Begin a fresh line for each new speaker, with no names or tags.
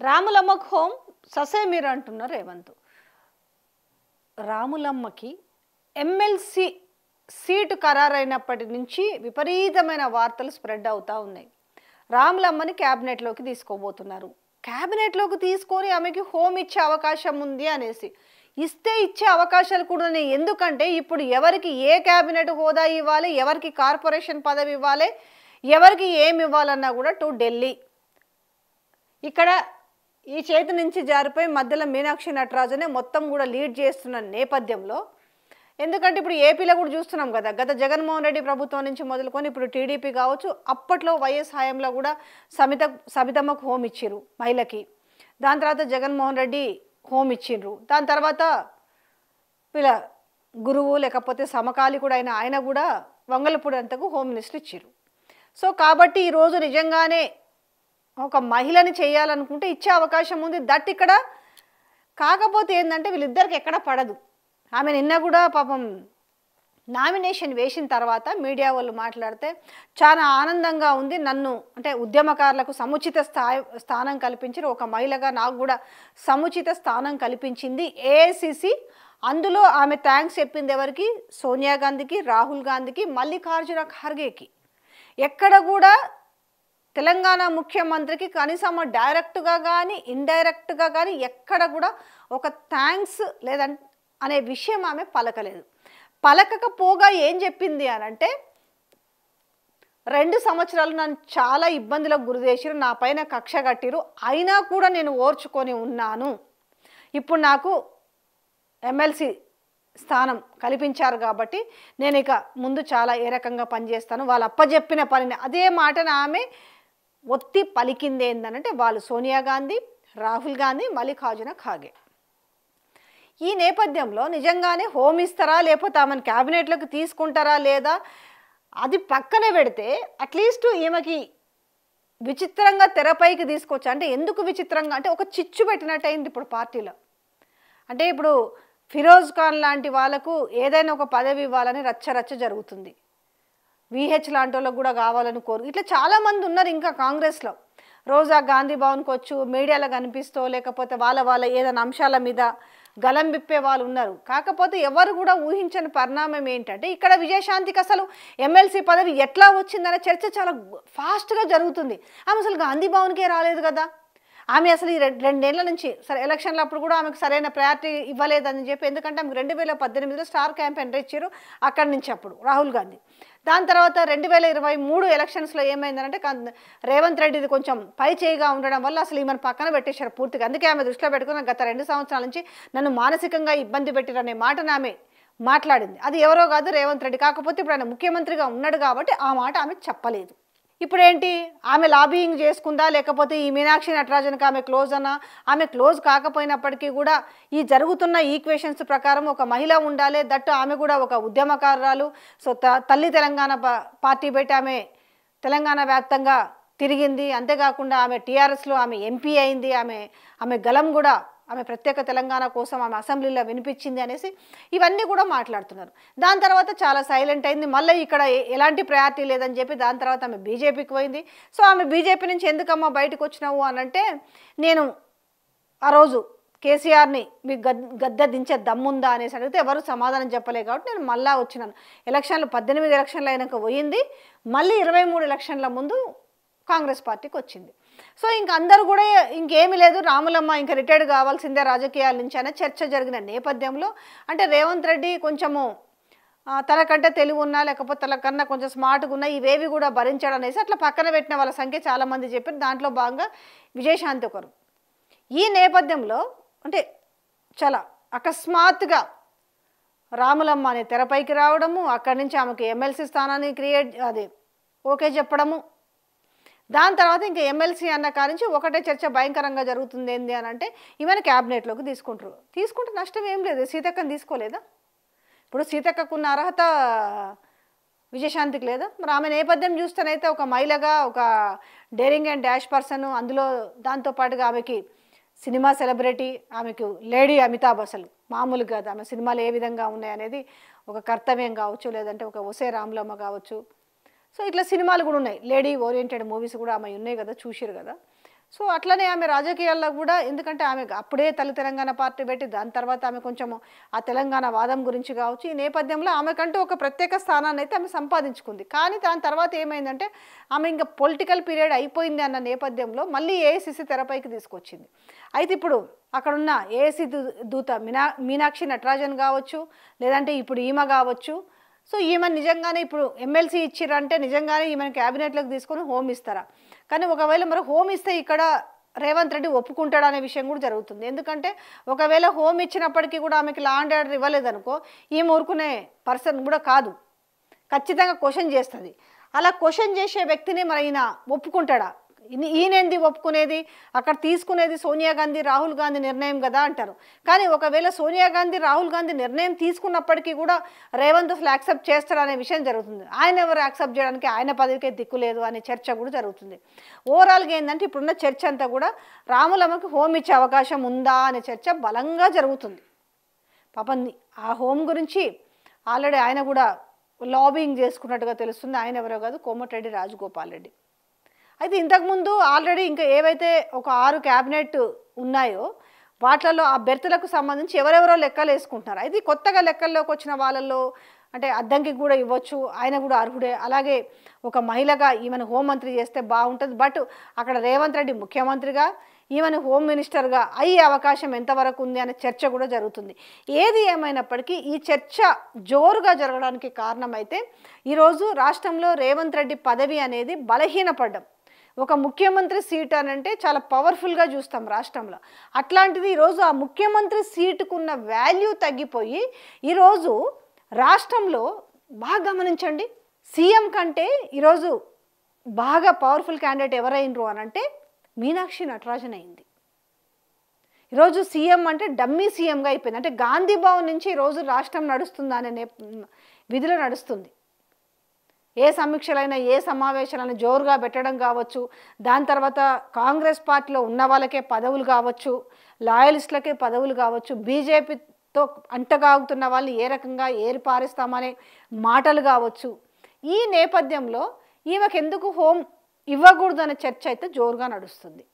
రాములమ్మకు home ససే మీరు అంటున్నారు Revanth. రాములమ్మకి MLC seat ఖరారైనప్పటి నుంచి విపరీతమైన వార్తలు స్ప్రెడ్ అవుతూ ఉన్నాయి. రాములమ్మని క్యాబినెట్లోకి తీసుకోబోతున్నారు. క్యాబినెట్లోకి తీసుకొని ఆమెకి హోం ఇచ్చే అవకాశం ఉంది అనేసి ఇస్తే ఇచ్చే అవకాశాలు కూడా ఉన్నాయి. ఎందుకంటే ఇప్పుడు ఎవరికి ఏ క్యాబినెట్ హోదా ఇవ్వాలి, ఎవరికి కార్పొరేషన్ పదవి ఇవ్వాలి, ఎవరికి ఏమి ఇవ్వాలన్నా కూడా టు ఢిల్లీ. ఇక్కడ ఈ చేతి నుంచి జారిపోయి మధ్యలో మీనాక్షి నటరాజనే మొత్తం కూడా లీడ్ చేస్తున్న నేపథ్యంలో, ఎందుకంటే ఇప్పుడు ఏపీలో కూడా చూస్తున్నాం కదా, గత జగన్మోహన్ రెడ్డి ప్రభుత్వం నుంచి మొదలుకొని ఇప్పుడు టీడీపీ కావచ్చు, అప్పట్లో వైఎస్ హయాంలో కూడా సబితమ్మకు హోం ఇచ్చిర్రు మహిళకి. దాని తర్వాత జగన్మోహన్ రెడ్డి హోం ఇచ్చిండ్రు. దాని తర్వాత వీళ్ళ గురువు లేకపోతే సమకాలికుడు అయిన ఆయన కూడా వంగలపూడి అంతకు హోమ్ మినిస్టర్ ఇచ్చిర్రు. సో కాబట్టి ఈరోజు నిజంగానే ఒక మహిళని చేయాలనుకుంటే ఇచ్చే అవకాశం ఉంది. దట్ ఇక్కడ కాకపోతే ఏంటంటే వీళ్ళిద్దరికి ఎక్కడ పడదు. ఆమె నిన్న కూడా పాపం నామినేషన్ వేసిన తర్వాత మీడియా వాళ్ళు మాట్లాడితే చాలా ఆనందంగా ఉంది, నన్ను అంటే ఉద్యమకారులకు సముచిత స్థానం కల్పించారు, ఒక మహిళగా నాకు కూడా సముచిత స్థానం కల్పించింది ఏఐసిసి. అందులో ఆమె థ్యాంక్స్ చెప్పింది ఎవరికి? సోనియా గాంధీకి, రాహుల్ గాంధీకి, మల్లికార్జున ఖర్గేకి. ఎక్కడ కూడా తెలంగాణ ముఖ్యమంత్రికి కనీసం డైరెక్ట్గా కానీ ఇండైరెక్ట్గా కానీ ఎక్కడ కూడా ఒక థ్యాంక్స్ లేదంటే అనే విషయం ఆమె పలకలేదు. పలకకపోగా ఏం చెప్పింది అని అంటే, 2 సంవత్సరాలు నన్ను చాలా ఇబ్బందులకు గురి చేసిరు, నా పైన కక్ష కట్టిరు, అయినా కూడా నేను ఓర్చుకొని ఉన్నాను. ఇప్పుడు నాకు ఎమ్మెల్సీ స్థానం కల్పించారు కాబట్టి నేను ఇక ముందు చాలా ఏ రకంగా పనిచేస్తాను, వాళ్ళు అప్పచెప్పిన పనిని అదే మాటను ఆమె ఒత్తి పలికింది. ఏంటంటే వాళ్ళు సోనియా గాంధీ, రాహుల్ గాంధీ, మల్లికార్జున ఖార్గే. ఈ నేపథ్యంలో నిజంగానే హోమ్ ఇస్తారా లేకపోతే ఆమెను క్యాబినెట్లోకి తీసుకుంటారా లేదా అది పక్కన పెడితే, అట్లీస్ట్ ఈమెకి విచిత్రంగా తెరపైకి తీసుకొచ్చా. అంటే ఎందుకు విచిత్రంగా అంటే ఒక చిచ్చు పెట్టినట్టయింది ఇప్పుడు పార్టీలో. అంటే ఇప్పుడు ఫిరోజ్ ఖాన్ లాంటి వాళ్ళకు ఏదైనా ఒక పదవి ఇవ్వాలని రచ్చ జరుగుతుంది. విహెచ్ లాంటి వాళ్ళకు కూడా కావాలని ఇట్లా చాలామంది ఉన్నారు ఇంకా కాంగ్రెస్లో. రోజా గాంధీ భవన్కి వచ్చు మీడియాలో కనిపిస్తూ లేకపోతే వాళ్ళ ఏదైనా అంశాల మీద గలం విప్పే వాళ్ళు ఉన్నారు. కాకపోతే ఎవరు కూడా ఊహించని పరిణామం ఏంటంటే, ఇక్కడ విజయశాంతికి అసలు ఎమ్మెల్సీ పదవి ఎట్లా వచ్చిందనే చర్చ చాలా ఫాస్ట్గా జరుగుతుంది. ఆమె అసలు గాంధీ భవన్కే రాలేదు కదా, ఆమె అసలు ఈ 2 ఏళ్ల నుంచి సరే ఎలక్షన్లు అప్పుడు కూడా ఆమెకు సరైన ప్రయారిటీ ఇవ్వలేదని చెప్పి, ఎందుకంటే ఆమెకు 2018లో స్టార్ క్యాంపెయిన్ ఇచ్చారు అక్కడి నుంచి అప్పుడు రాహుల్ గాంధీ. దాని తర్వాత 2023 ఎలక్షన్స్లో ఏమైందంటే రేవంత్ రెడ్డిది కొంచెం పై చేయిగా ఉండడం వల్ల అసలు ఈమెను పక్కన పెట్టేశారు పూర్తిగా. అందుకే ఆమె దృష్టిలో పెట్టుకున్న గత 2 సంవత్సరాల నుంచి నన్ను మానసికంగా ఇబ్బంది పెట్టిరనే మాటను ఆమె మాట్లాడింది. అది ఎవరో కాదు, రేవంత్ రెడ్డి. కాకపోతే ఇప్పుడు ఆయన ముఖ్యమంత్రిగా ఉన్నాడు కాబట్టి ఆ మాట ఆమె చెప్పలేదు. ఇప్పుడు ఏంటి, ఆమె లాబియింగ్ చేసుకుందా లేకపోతే ఈ మీనాక్షి నటరాజన్కి ఆమె క్లోజ్ అన్నా? ఆమె క్లోజ్ కాకపోయినప్పటికీ కూడా ఈ జరుగుతున్న ఈక్వేషన్స్ ప్రకారం ఒక మహిళ ఉండాలి, దట్టు ఆమె కూడా ఒక ఉద్యమకారురాలు. సో తల్లి తెలంగాణ పార్టీ పెట్టి ఆమె తెలంగాణ వ్యాప్తంగా తిరిగింది. అంతేకాకుండా ఆమె టీఆర్ఎస్లో ఆమె ఎంపీ అయింది. ఆమె గలం కూడా ఆమె ప్రత్యేక తెలంగాణ కోసం ఆమె అసెంబ్లీలో వినిపించింది అనేసి ఇవన్నీ కూడా మాట్లాడుతున్నారు. దాని తర్వాత చాలా సైలెంట్ అయింది. మళ్ళీ ఇక్కడ ఎలాంటి ప్రయారిటీ లేదని చెప్పి దాని తర్వాత ఆమె బీజేపీకి పోయింది. సో ఆమె బీజేపీ నుంచి ఎందుకమ్మా బయటకు వచ్చినావు అని అంటే, నేను ఆ రోజు కేసీఆర్ని మీకు గద్దె దించే దమ్ముందా అనేసి అడిగితే ఎవరు సమాధానం చెప్పలేదు కాబట్టి నేను మళ్ళా వచ్చినాను. 18 ఎలక్షన్లు అయినాక పోయింది, మళ్ళీ 23 ఎలక్షన్ల ముందు కాంగ్రెస్ పార్టీకి వచ్చింది. సో ఇంక అందరూ కూడా ఇంకేమీ లేదు, రాములమ్మ ఇంకా రిటైర్డ్ కావాల్సిందే రాజకీయాల నుంచి అనే చర్చ జరిగిన నేపథ్యంలో, అంటే రేవంత్ రెడ్డి కొంచెము తనకంటే తెలివి ఉన్నా లేకపోతే తనకన్నా కొంచెం స్మార్ట్గా ఉన్నా ఇవేవి కూడా భరించాడు అనేసి అట్లా పక్కన పెట్టిన వాళ్ళ సంఖ్య చాలామంది చెప్పారు. దాంట్లో భాగంగా విజయశాంతి ఒకరు. ఈ నేపథ్యంలో అంటే చాలా అకస్మాత్తుగా రాములమ్మ అనే తెరపైకి రావడము, అక్కడి నుంచి ఆమెకి ఎమ్మెల్సీ స్థానాన్ని ఓకే చెప్పడము. దాని తర్వాత ఇంకా ఎమ్మెల్సీ అన్న కాడి నుంచి ఒకటే చర్చ భయంకరంగా జరుగుతుంది. ఏంది అని అంటే, ఈమెను క్యాబినెట్లోకి తీసుకుంటే నష్టం ఏం లేదు. సీతక్కని తీసుకోలేదా? ఇప్పుడు సీతక్కకున్న అర్హత విజయశాంతికి లేదా? మరి ఆమె నేపథ్యం చూస్తేనైతే ఒక మహిళగా ఒక డేరింగ్ అండ్ డాష్ పర్సన్, అందులో దాంతోపాటుగా ఆమెకి సినిమా సెలబ్రిటీ, ఆమెకు లేడీ అమితాబ్, అసలు మామూలు కాదు. ఆమె సినిమాలు ఏ విధంగా ఉన్నాయనేది ఒక కర్తవ్యం కావచ్చు, లేదంటే ఒక ఒసే రాములమ్మ కావచ్చు. సో ఇట్లా సినిమాలు కూడా ఉన్నాయి, లేడీ ఓరియంటెడ్ మూవీస్ కూడా ఆమె ఉన్నాయి కదా, చూసిరు కదా. సో అట్లనే ఆమె రాజకీయాల్లో కూడా, ఎందుకంటే ఆమె అప్పుడే తల్లి తెలంగాణ పార్టీ పెట్టి దాని తర్వాత ఆమె కొంచెం ఆ తెలంగాణ వాదం గురించి కావచ్చు, ఈ నేపథ్యంలో ఆమెకంటూ ఒక ప్రత్యేక స్థానాన్ని అయితే ఆమె సంపాదించుకుంది. కానీ దాని తర్వాత ఏమైందంటే ఆమె ఇంకా పొలిటికల్ పీరియడ్ అయిపోయింది అన్న నేపథ్యంలో మళ్ళీ ఏఐసిసి తెరపైకి తీసుకొచ్చింది. అయితే ఇప్పుడు అక్కడున్న ఏఐసి దూత మీనాక్షి నటరాజన్ కావచ్చు, లేదంటే ఇప్పుడు ఈమె కావచ్చు. సో ఈమె నిజంగానే ఇప్పుడు ఎమ్మెల్సీ ఇచ్చిరంటే నిజంగానే ఈమెను క్యాబినెట్లోకి తీసుకొని హోమ్ ఇస్తారా? కానీ ఒకవేళ మరి హోమ్ ఇస్తే ఇక్కడ రేవంత్ రెడ్డి ఒప్పుకుంటాడు అనే విషయం కూడా జరుగుతుంది. ఎందుకంటే ఒకవేళ హోమ్ ఇచ్చినప్పటికీ కూడా ఆమెకి లా అండ్ ఆర్డర్ ఇవ్వలేదనుకో ఈమె ఊరుకునే పర్సన్ కూడా కాదు, ఖచ్చితంగా క్వశ్చన్ చేస్తుంది. అలా క్వశ్చన్ చేసే వ్యక్తిని మరి ఈయన ఒప్పుకుంటాడా? ఈయనేంది ఒప్పుకునేది? అక్కడ తీసుకునేది సోనియా గాంధీ రాహుల్ గాంధీ నిర్ణయం కదా అంటారు. కానీ ఒకవేళ సోనియా గాంధీ రాహుల్ గాంధీ నిర్ణయం తీసుకున్నప్పటికీ కూడా రేవంత్ అసలు యాక్సెప్ట్ చేస్తారనే విషయం జరుగుతుంది. ఆయన ఎవరు యాక్సెప్ట్ చేయడానికి? ఆయన పదవికే దిక్కు లేదు అనే చర్చ కూడా జరుగుతుంది. ఓవరాల్గా ఏంటంటే ఇప్పుడున్న చర్చ అంతా కూడా రాములమ్మకి హోమ్ ఇచ్చే అవకాశం ఉందా అనే చర్చ బలంగా జరుగుతుంది. పాపం ఆ హోమ్ గురించి ఆల్రెడీ ఆయన కూడా లాబింగ్ చేసుకున్నట్టుగా తెలుస్తుంది. ఆయన ఎవరో కాదు, కోమటిరెడ్డి రాజగోపాల్ రెడ్డి. అయితే ఇంతకుముందు ఆల్రెడీ ఇంకా ఏవైతే ఒక 6 క్యాబినెట్ ఉన్నాయో వాటిలలో ఆ బెర్తులకు సంబంధించి ఎవరెవరో లెక్కలు వేసుకుంటున్నారు. అయితే కొత్తగా లెక్కల్లోకి వచ్చిన వాళ్ళల్లో అంటే అద్దంకి కూడా ఇవ్వచ్చు, ఆయన కూడా అర్హుడే. అలాగే ఒక మహిళగా ఈమెను హోంమంత్రి చేస్తే బాగుంటుంది. బట్ అక్కడ రేవంత్ రెడ్డి ముఖ్యమంత్రిగా ఈమెను హోమ్ మినిస్టర్గా అయ్యే అవకాశం ఎంతవరకు ఉంది అనే చర్చ కూడా జరుగుతుంది. ఏది ఏమైనప్పటికీ ఈ చర్చ జోరుగా జరగడానికి కారణమైతే ఈరోజు రాష్ట్రంలో రేవంత్ రెడ్డి పదవి అనేది బలహీనపడ్డం. ఒక ముఖ్యమంత్రి సీట్ అని అంటే చాలా పవర్ఫుల్గా చూస్తాం రాష్ట్రంలో. అట్లాంటిది ఈరోజు ఆ ముఖ్యమంత్రి సీటుకున్న వాల్యూ తగ్గిపోయి ఈరోజు రాష్ట్రంలో బాగా గమనించండి, సీఎం కంటే ఈరోజు బాగా పవర్ఫుల్ క్యాండిడేట్ ఎవరైనరు అని అంటే మీనాక్షి నటరాజన్ అయింది. ఈరోజు సీఎం అంటే డమ్మీ సీఎంగా అయిపోయింది. అంటే గాంధీ భవన్ నుంచి ఈరోజు రాష్ట్రం నడుస్తుందా అనే విధిలో నడుస్తుంది. ఏ సమీక్షలైనా ఏ సమావేశాలైనా జోరుగా పెట్టడం కావచ్చు, దాని తర్వాత కాంగ్రెస్ పార్టీలో ఉన్న వాళ్ళకే పదవులు కావచ్చు, లాయలిస్టులకే పదవులు కావచ్చు, బీజేపీతో అంటగాగుతున్న వాళ్ళని ఏ రకంగా ఏరిపారేస్తామనే మాటలు కావచ్చు. ఈ నేపథ్యంలో ఈమెకు ఎందుకు హోమ్ ఇవ్వకూడదు అనే చర్చ అయితే జోరుగా నడుస్తుంది.